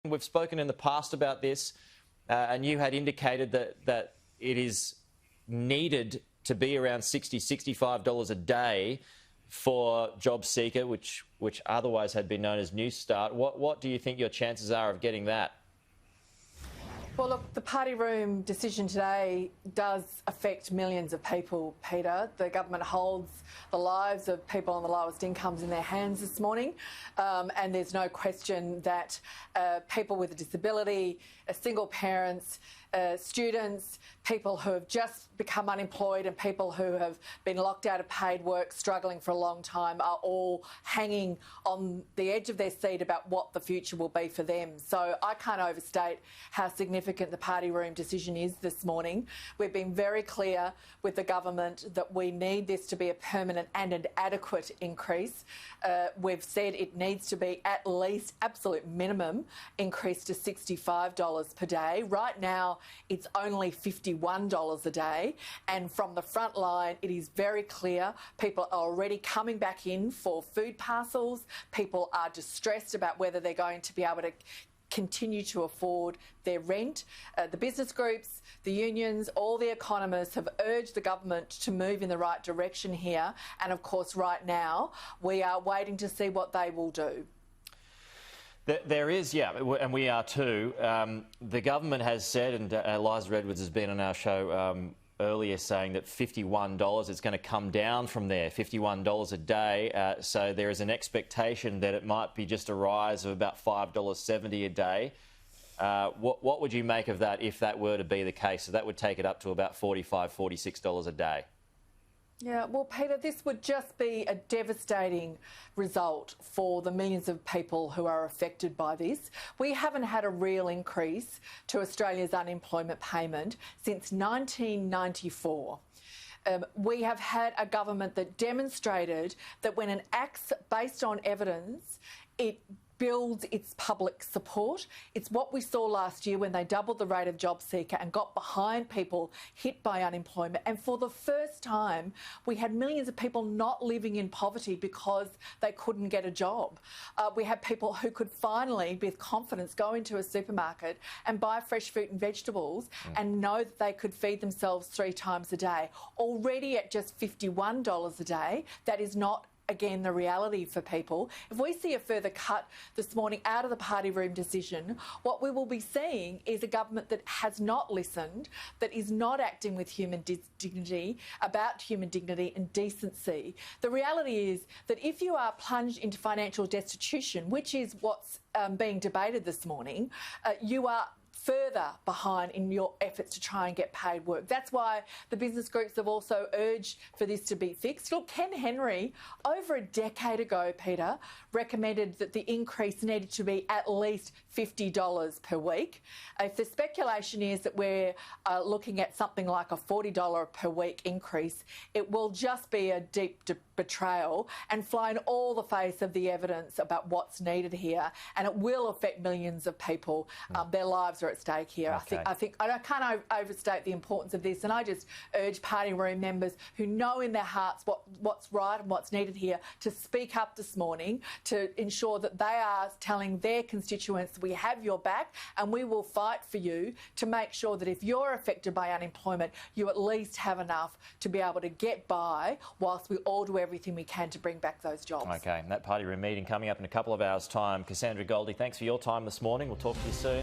We've spoken in the past about this, and you had indicated that it is needed to be around $60, $65 a day for JobSeeker, which otherwise had been known as New Start. What do you think your chances are of getting that? Well, look, the party room decision today does affect millions of people, Peter. The government holds the lives of people on the lowest incomes in their hands this morning, and there's no question that people with a disability, single parents, students, people who have just become unemployed and people who have been locked out of paid work, struggling for a long time, are all hanging on the edge of their seat about what the future will be for them. So I can't overstate how significant the party room decision is this morning. We've been very clear with the government that we need this to be a permanent and an adequate increase. We've said it needs to be at least absolute minimum increase to $65 per day. Right now, it's only $51 a day, and from the front line it is very clear people are already coming back in for food parcels. People are distressed about whether they're going to be able to continue to afford their rent. The business groups, the unions, all the economists have urged the government to move in the right direction here, and of course right now we are waiting to see what they will do. There is, yeah, and we are too. The government has said, and Eliza Edwards has been on our show earlier saying that $51, it's going to come down from there, $51 a day. So there is an expectation that it might be just a rise of about $5.70 a day. What would you make of that if that were to be the case? So that would take it up to about $45, $46 a day. Yeah, well, Peter, this would just be a devastating result for the millions of people who are affected by this. We haven't had a real increase to Australia's unemployment payment since 1994. We have had a government that demonstrated that when it acts based on evidence, it builds its public support. It's what we saw last year when they doubled the rate of JobSeeker and got behind people hit by unemployment. And for the first time, we had millions of people not living in poverty because they couldn't get a job. We had people who could finally, with confidence, go into a supermarket and buy fresh fruit and vegetables and know that they could feed themselves 3 times a day. Already at just $51 a day, that is not again the reality for people. If we see a further cut this morning out of the party room decision, what we will be seeing is a government that has not listened, that is not acting with human dignity, about human dignity and decency. The reality is that if you are plunged into financial destitution, which is what's being debated this morning, you are further behind in your efforts to try and get paid work. That's why the business groups have also urged for this to be fixed. Look, Ken Henry, over a decade ago, Peter, recommended that the increase needed to be at least $50 per week. If the speculation is that we're looking at something like a $40 per week increase, it will just be a deep betrayal and fly in all the face of the evidence about what's needed here, and it will affect millions of people. Their lives are at stake here. Okay. I can't overstate the importance of this, and I just urge party room members who know in their hearts what's right and what's needed here to speak up this morning to ensure that they are telling their constituents we have your back and we will fight for you to make sure that if you're affected by unemployment, you at least have enough to be able to get by whilst we all do everything we can to bring back those jobs. Okay, and that party room meeting coming up in a couple of hours' time. Cassandra, Goldie, thanks for your time this morning. We'll talk to you soon.